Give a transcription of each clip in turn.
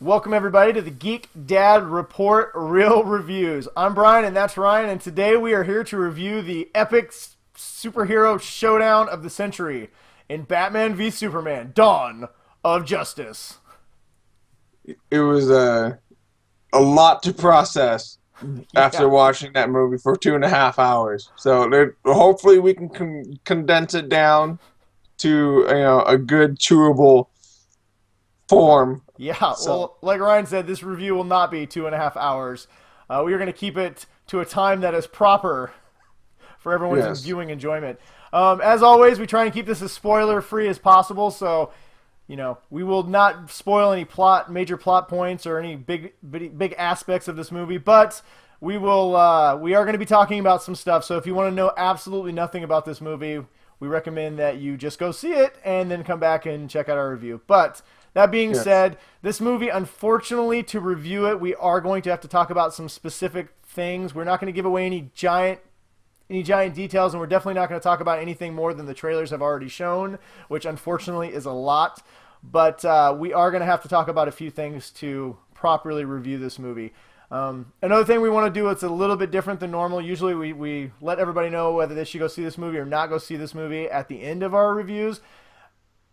Welcome everybody to the Geek Dad Report Real Reviews. I'm Brian and that's Ryan, and today we are here to review the epic superhero showdown of the century in Batman v Superman: Dawn of Justice. It was a lot to process Yeah. after watching that movie for 2.5 hours. So hopefully we can condense it down to a good chewable form. Yeah, So well, like Ryan said, this review will not be 2.5 hours. We are going to keep it to a time that is proper for everyone's yes, viewing enjoyment. As always, we try and keep this as spoiler free as possible, so we will not spoil any major plot points or any big aspects of this movie, but we are going to be talking about some stuff. So if you want to know absolutely nothing about this movie, we recommend that you just go see it and then come back and check out our review. But that being yes, said, this movie, unfortunately, to review it, we are going to have to talk about some specific things. We're not going to give away any giant details, and we're definitely not going to talk about anything more than the trailers have already shown, which unfortunately is a lot. But we are going to have to talk about a few things to properly review this movie. Another thing we want to do that's a little bit different than normal. Usually we let everybody know whether they should go see this movie or not go see this movie at the end of our reviews.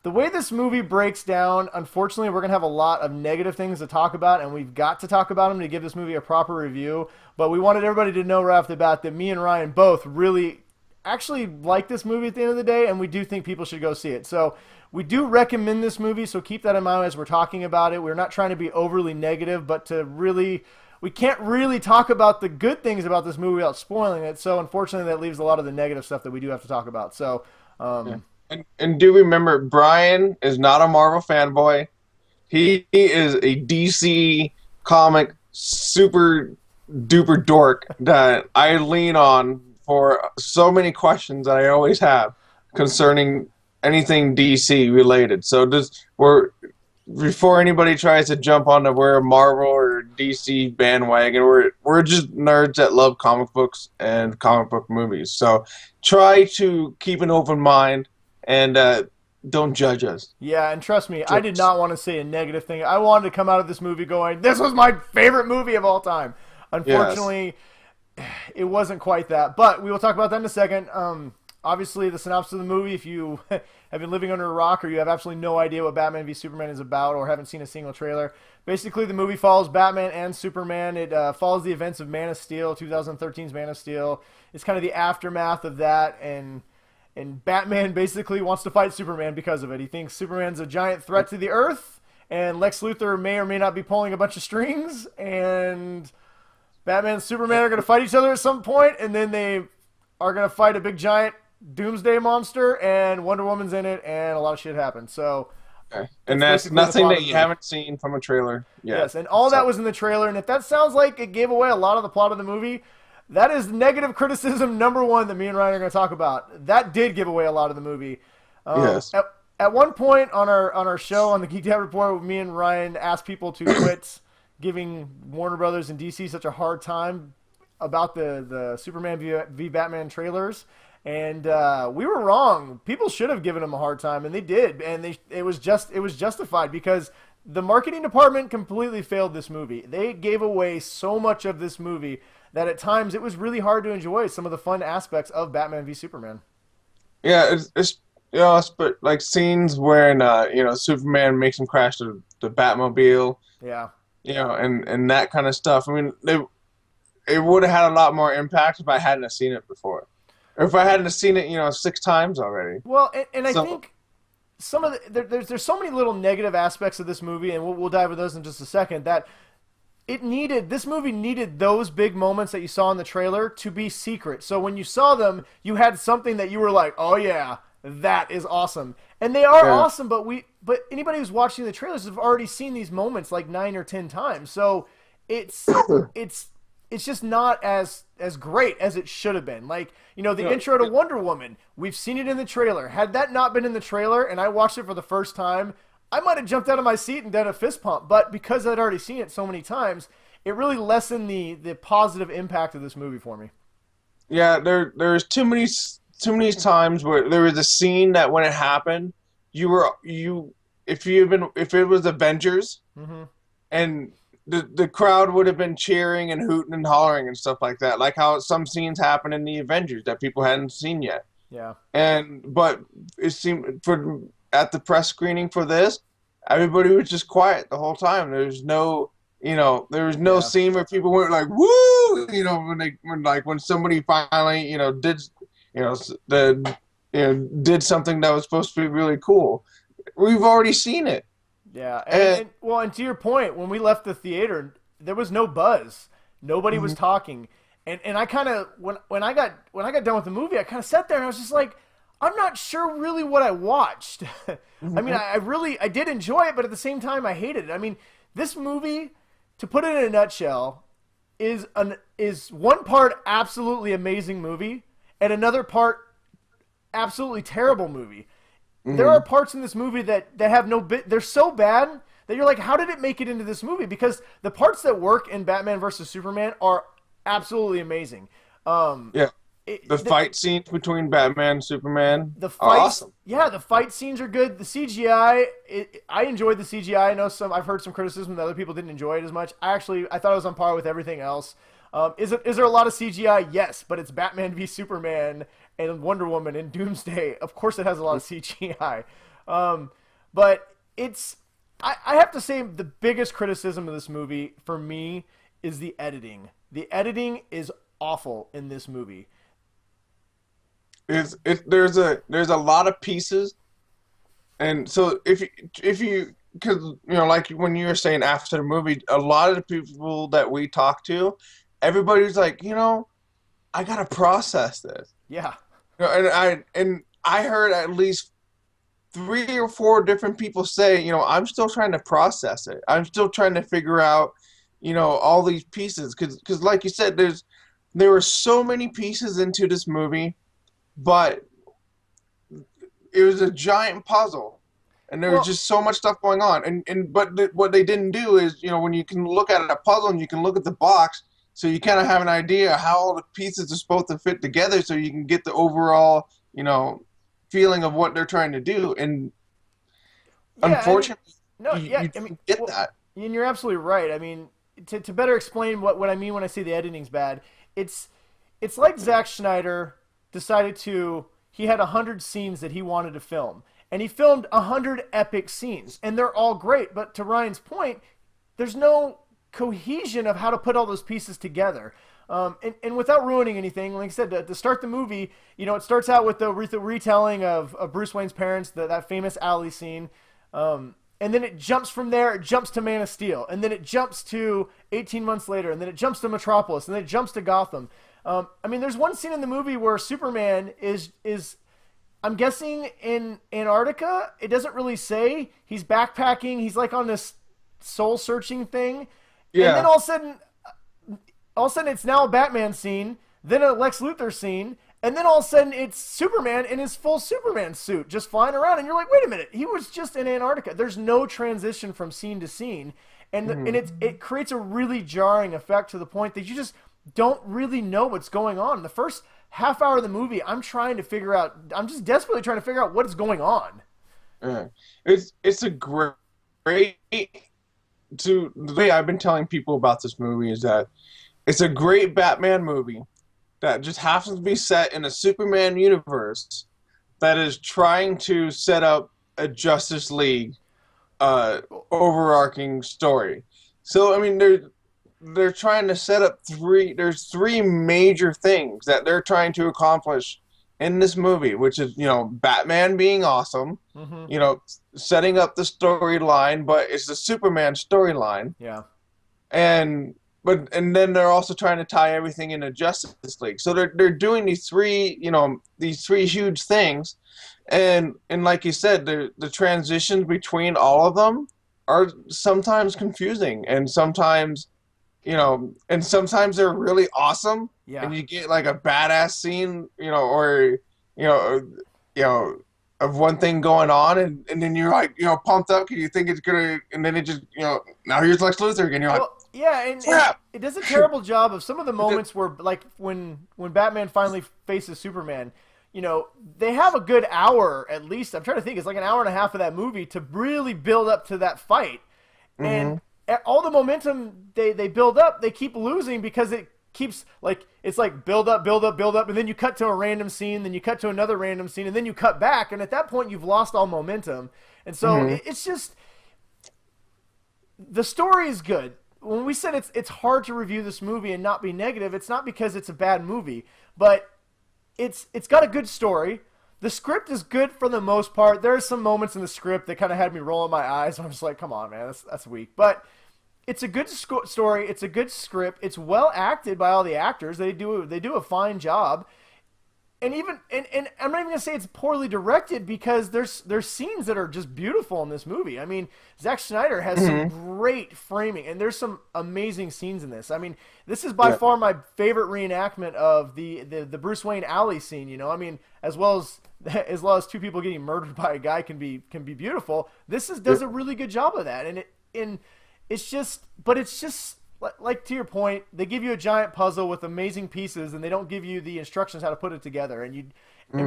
The way this movie breaks down, unfortunately, we're going to have a lot of negative things to talk about, and we've got to talk about them to give this movie a proper review. But we wanted everybody to know right off the bat that me and Ryan both really actually like this movie at the end of the day, and we do think people should go see it. So we do recommend this movie, so keep that in mind as we're talking about it. We're not trying to be overly negative, but we can't really talk about the good things about this movie without spoiling it. So unfortunately, that leaves a lot of the negative stuff that we do have to talk about. So, yeah. And do remember, Brian is not a Marvel fanboy. He is a DC comic super duper dork that I lean on for so many questions that I always have concerning anything DC related. So just before anybody tries to jump on to we're a Marvel or DC bandwagon, we're just nerds that love comic books and comic book movies. So try to keep an open mind and don't judge us. yeah, and trust me, I did not want to say a negative thing. I wanted to come out of this movie going, "This was my favorite movie of all time." Yes. Unfortunately, it wasn't quite that, but we will talk about that in a second. Obviously, the synopsis of the movie, if you have been living under a rock or you have absolutely no idea what Batman v Superman is about or haven't seen a single trailer, basically the movie follows Batman and Superman. It follows the events of Man of Steel, 2013's Man of Steel. It's kind of the aftermath of that, and Batman basically wants to fight Superman because of it. He thinks Superman's a giant threat to the Earth, and Lex Luthor may or may not be pulling a bunch of strings, and Batman and Superman are going to fight each other at some point, and then they are going to fight a big giant doomsday monster, and Wonder Woman's in it, and a lot of shit happens. So Okay. And that's that's basically the nothing plot of that the you movie. haven't seen from a trailer yet. Yes, and all that So was in the trailer, and if that sounds like it gave away a lot of the plot of the movie, that is negative criticism number one that me and Ryan are going to talk about. That did give away a lot of the movie. Um, yes. at, at one point on our show on the Geek Dad Report, me and Ryan asked people to quit giving Warner Brothers and DC such a hard time about the Superman v Batman trailers, and we were wrong. People should have given them a hard time, and they did, and it was justified because the marketing department completely failed this movie. They gave away so much of this movie that at times it was really hard to enjoy some of the fun aspects of Batman v Superman. Yeah, it's but like scenes when Superman makes him crash the Batmobile, Yeah. and that kind of stuff. I mean, it would have had a lot more impact if I hadn't have seen it before. Or if I hadn't have seen it, 6 times already. Well, and I So think some of there's so many little negative aspects of this movie, and we'll dive into those in just a second. That this movie needed those big moments that you saw in the trailer to be secret. So when you saw them, you had something that you were like, "Oh yeah, that is awesome," and they are yeah, awesome. But anybody who's watching the trailers have already seen these moments like 9 or 10 times. So it's it's it's just not as great as it should have been. Like, the yeah, intro to Wonder Woman, we've seen it in the trailer. Had that not been in the trailer and I watched it for the first time, I might have jumped out of my seat and done a fist pump. But because I'd already seen it so many times, it really lessened the positive impact of this movie for me. yeah. There's too many times where there was a scene that when it happened, you if it was Avengers. Mm-hmm. and the crowd would have been cheering and hooting and hollering and stuff like that, like how some scenes happen in the Avengers that people hadn't seen yet. Yeah. But it seemed for at the press screening for this, everybody was just quiet the whole time. There's no, there was no Yeah. scene where people weren't like woo, when somebody finally, did something that was supposed to be really cool. We've already seen it. Yeah, And and to your point, when we left the theater, there was no buzz. Nobody was talking, and I kind of when I got done with the movie, I kind of sat there and I was just like, I'm not sure really what I watched. I mean, I did enjoy it, but at the same time, I hated it. I mean, this movie, to put it in a nutshell, is one part absolutely amazing movie and another part absolutely terrible movie. There are parts in this movie that have no bit. They're so bad that you're like, how did it make it into this movie? Because the parts that work in Batman versus Superman are absolutely amazing. yeah, the fight scenes between Batman and Superman are awesome. Yeah, the fight scenes are good. The CGI, I enjoyed the CGI. I know I've heard some criticism that other people didn't enjoy it as much. I thought it was on par with everything else. Is there a lot of CGI? Yes, but it's Batman v Superman and Wonder Woman and Doomsday. Of course, it has a lot of CGI. But I have to say the biggest criticism of this movie for me is the editing. The editing is awful in this movie. There's a lot of pieces, and so if you because like when you were saying after the movie, a lot of the people that we talk to, everybody's like, I gotta process this. Yeah. And I heard at least 3 or 4 different people say, I'm still trying to process it. I'm still trying to figure out, all these pieces because like you said, there were so many pieces into this movie, but it was a giant puzzle. And there was just so much stuff going on. But what they didn't do is, when you can look at a puzzle and you can look at the box, so you kind of have an idea how all the pieces are supposed to fit together so you can get the overall, feeling of what they're trying to do. And unfortunately, you get that. And you're absolutely right. I mean, to better explain what I mean when I say the editing's bad, it's like Zack Snyder decided he had 100 scenes that he wanted to film. And he filmed 100 epic scenes. And they're all great. But to Ryan's point, there's no cohesion of how to put all those pieces together. And without ruining anything, like I said, to start the movie, it starts out with the retelling of Bruce Wayne's parents, that famous alley scene. And then it jumps from there, it jumps to Man of Steel. And then it jumps to 18 months later. And then it jumps to Metropolis. And then it jumps to Gotham. I mean, there's one scene in the movie where Superman is I'm guessing in Antarctica. It doesn't really say. He's backpacking. He's like on this soul-searching thing. Yeah. And then all of a sudden it's now a Batman scene, then a Lex Luthor scene, and then all of a sudden it's Superman in his full Superman suit just flying around, and you're like, wait a minute, he was just in Antarctica. There's no transition from scene to scene, and it creates a really jarring effect to the point that you just don't really know what's going on. The first half hour of the movie, I'm just desperately trying to figure out what is going on. It's a great the way I've been telling people about this movie is that it's a great Batman movie that just happens to be set in a Superman universe that is trying to set up a Justice League overarching story. So I mean, they're trying to set up there's 3 major things that they're trying to accomplish in this movie, which is, Batman being awesome, setting up the storyline, but it's the Superman storyline. Yeah. And then they're also trying to tie everything into Justice League. So they're doing these 3 huge things. And like you said, the transitions between all of them are sometimes confusing, and sometimes they're really awesome. Yeah. And you get like a badass scene, or of one thing going on, and then you're like, pumped up because you think it's gonna, and then it just, now here's Lex Luthor again. You're like, yeah, and it does a terrible job of some of the moments where, like, when Batman finally faces Superman, they have a good hour at least. I'm trying to think, it's like an hour and a half of that movie to really build up to that fight, and all the momentum they build up, they keep losing because it keeps like it's like build up, build up, build up, and then you cut to a random scene, then you cut to another random scene, and then you cut back, and at that point you've lost all momentum. And so it's just the story is good. When we said it's hard to review this movie and not be negative, it's not because it's a bad movie, but it's got a good story. The script is good for the most part. There are some moments in the script that kind of had me rolling my eyes. I'm just like, come on, man, that's weak. But it's a good story. It's a good script. It's well acted by all the actors. They do a fine job. And I'm not even gonna say it's poorly directed because there's scenes that are just beautiful in this movie. I mean, Zack Snyder has some great framing, and there's some amazing scenes in this. I mean, this is by far my favorite reenactment of the Bruce Wayne alley scene. You know, I mean, as well as two people getting murdered by a guy can be beautiful. This does a really good job of that, and it's just like to your point, they give you a giant puzzle with amazing pieces, and they don't give you the instructions how to put it together, and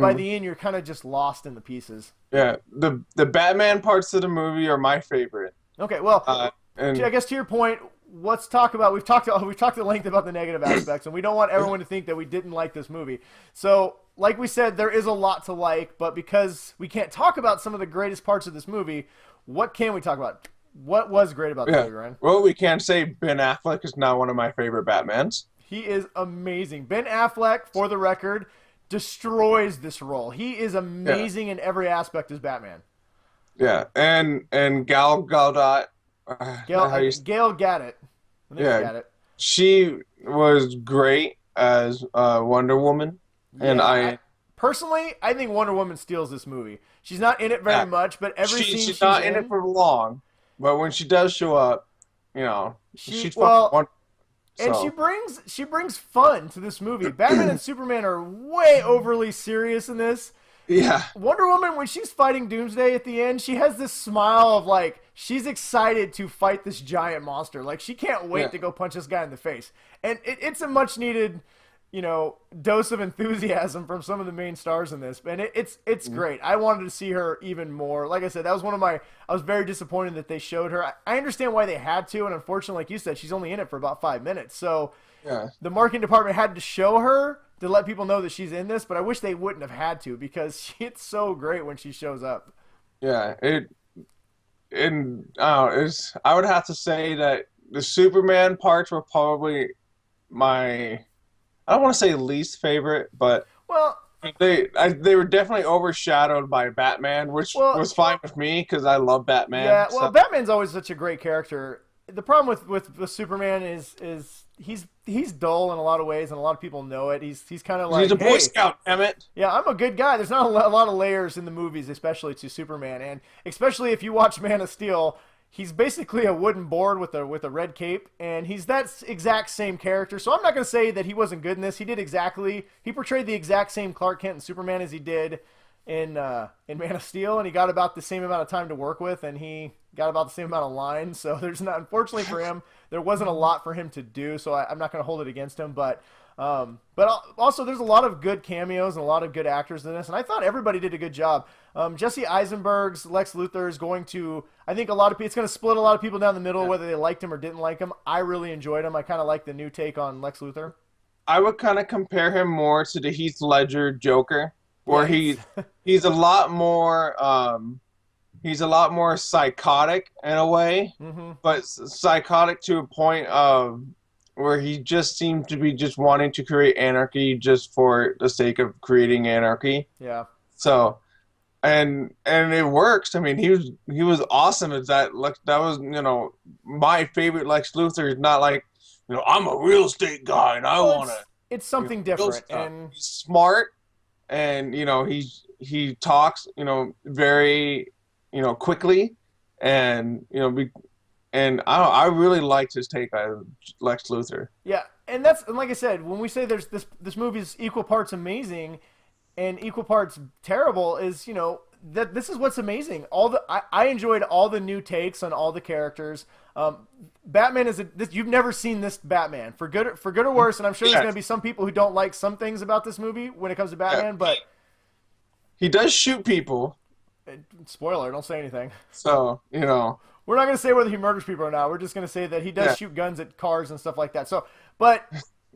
by the end you're kind of just lost in the pieces. Yeah, the Batman parts of the movie are my favorite. Okay, well, and I guess to your point, let's talk about we've talked at length about the negative aspects, and we don't want everyone to think that we didn't like this movie. So, like we said, there is a lot to like, but because we can't talk about some of the greatest parts of this movie, what can we talk about? What was great about the movie, Ryan? Well, we can't say Ben Affleck is not one of my favorite Batmans. He is amazing. Ben Affleck, for the record, destroys this role. He is amazing in every aspect as Batman. Yeah, and Gal Gadot. Gail Gadot. I think Gadot. She was great as Wonder Woman, and personally, I think Wonder Woman steals this movie. She's not in it very much, but every scene she's not in it for long. But when she does show up, you know, she's wonderful. And she brings fun to this movie. Batman and Superman are way overly serious in this. Yeah. Wonder Woman, when she's fighting Doomsday at the end, she has this smile of like she's excited to fight this giant monster. Like she can't wait to go punch this guy in the face. And it's a much needed, you know, dose of enthusiasm from some of the main stars in this. And it's great. I wanted to see her even more. Like I said, that was I was very disappointed that they showed her. I understand why they had to, and unfortunately, like you said, she's only in it for about 5 minutes. So the marketing department had to show her to let people know that she's in this, but I wish they wouldn't have had to because it's so great when she shows up. Yeah, I would have to say that the Superman parts were probably my, I don't want to say least favorite, but they were definitely overshadowed by Batman, which was fine with me because I love Batman. Yeah, well, Batman's always such a great character. The problem with Superman is he's dull in a lot of ways, and a lot of people know it. He's kind of like he's a Boy Scout, damn it. Yeah, I'm a good guy. There's not a lot of layers in the movies, especially to Superman, and especially if you watch Man of Steel. He's basically a wooden board with a red cape, and he's that exact same character. So I'm not going to say that he wasn't good in this. He portrayed the exact same Clark Kent and Superman as he did in Man of Steel, and he got about the same amount of time to work with, and he got about the same amount of lines. So unfortunately for him, there wasn't a lot for him to do. So I'm not going to hold it against him, but also there's a lot of good cameos and a lot of good actors in this, and I thought everybody did a good job. Jesse Eisenberg's Lex Luthor is going to, I think it's going to split a lot of people down the middle, whether they liked him or didn't like him. I really enjoyed him. I kind of like the new take on Lex Luthor. I would kind of compare him more to the Heath Ledger Joker, where he's a lot more psychotic in a way, but psychotic to a point of where he just seemed to be just wanting to create anarchy just for the sake of creating anarchy. Yeah. So, and it works. I mean, he was awesome as that. Like that was, you know, my favorite Lex Luthor is not like, you know, I'm a real estate guy and I want to. It's something different, and he's smart, and you know he talks, you know, very, you know, quickly, and you know. And I really liked his take on Lex Luthor. Yeah, and like I said, when we say there's this movie is equal parts amazing and equal parts terrible, is, you know, that this is what's amazing. I enjoyed all the new takes on all the characters. Batman you've never seen this Batman, for good or worse, and I'm sure there's going to be some people who don't like some things about this movie when it comes to Batman, but he does shoot people. Spoiler, don't say anything. So, you know. we're not going to say whether he murders people or not. We're just going to say that he does Yeah. shoot guns at cars and stuff like that. So, but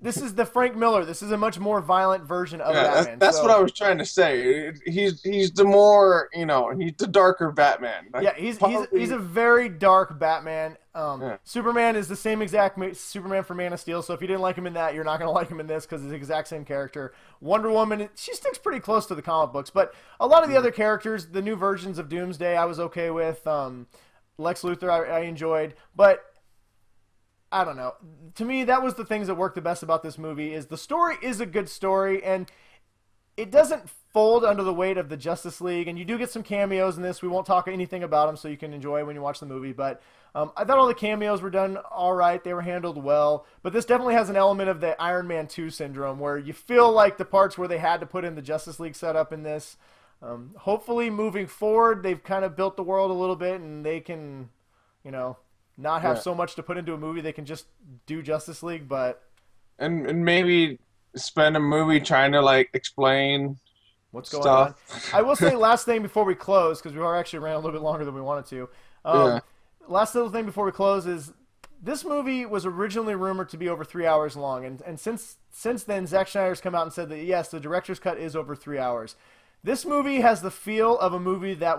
this is the Frank Miller. This is a much more violent version of Yeah, Batman. that's what So, I was trying to say. He's the more, he's the darker Batman. yeah, Like, he's a very dark Batman. yeah, Superman is the same exact Superman from Man of Steel. So if you didn't like him in that, you're not going to like him in this because it's the exact same character. Wonder Woman, she sticks pretty close to the comic books, but a lot of the other characters, the new versions of Doomsday, I was okay with. Lex Luthor, I enjoyed, but I don't know. To me, that was the things that worked the best about this movie. Is the story is a good story, and it doesn't fold under the weight of the Justice League, and you do get some cameos in this. We won't talk anything about them, so you can enjoy when you watch the movie. But I thought all the cameos were done all right. They were handled well. But this definitely has an element of the Iron Man 2 syndrome, where you feel like the parts where they had to put in the Justice League setup in this. Hopefully, moving forward, they've kind of built the world a little bit, and they can, not have yeah. so much to put into a movie. They can just do Justice League, but And maybe spend a movie trying to like explain what's going on? stuff. I will say last thing before we close, because we are actually ran a little bit longer than we wanted to. Yeah. Last little thing before we close is this movie was originally rumored to be over 3 hours long, and since then, Zack Snyder's come out and said that yes, the director's cut is over 3 hours. This movie has the feel of a movie that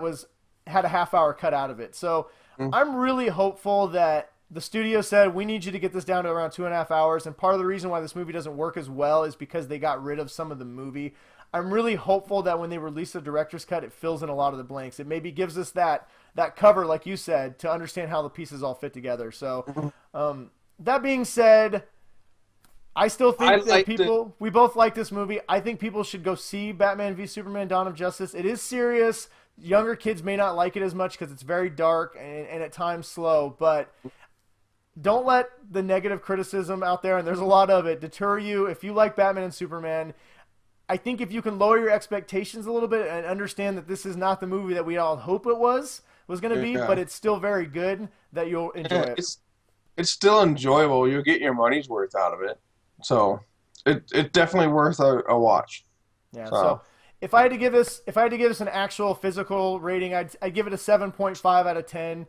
had a half-hour cut out of it. So I'm really hopeful that the studio said, we need you to get this down to around 2.5 hours, and part of the reason why this movie doesn't work as well is because they got rid of some of the movie. I'm really hopeful that when they release the director's cut, it fills in a lot of the blanks. It maybe gives us that cover, like you said, to understand how the pieces all fit together. So that being said, I still think that we both like this movie. I think people should go see Batman v Superman: Dawn of Justice. It is serious. Younger kids may not like it as much because it's very dark and at times slow, but don't let the negative criticism out there, and there's a lot of it, deter you. If you like Batman and Superman, I think if you can lower your expectations a little bit and understand that this is not the movie that we all hope it was going to be, but it's still very good, that you'll enjoy it. It's still enjoyable. You'll get your money's worth out of it. So it's definitely worth a watch. Yeah. So if I had to give this an actual physical rating, I'd give it a 7.5 out of 10.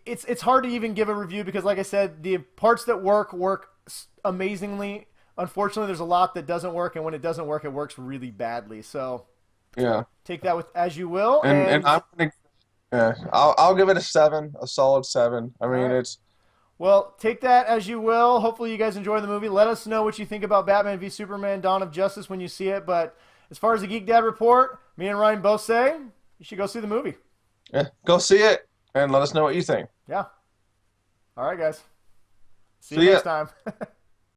It's hard to even give a review because, like I said, the parts that work amazingly. Unfortunately, there's a lot that doesn't work, and when it doesn't work, it works really badly. So yeah, take that with as you will. And I'm gonna, I'll give it a solid 7. I mean, right. Well, take that as you will. Hopefully you guys enjoy the movie. Let us know what you think about Batman v Superman: Dawn of Justice when you see it. But as far as the Geek Dad report, me and Ryan both say you should go see the movie. Yeah, go see it and let us know what you think. Yeah. All right, guys. See you next time.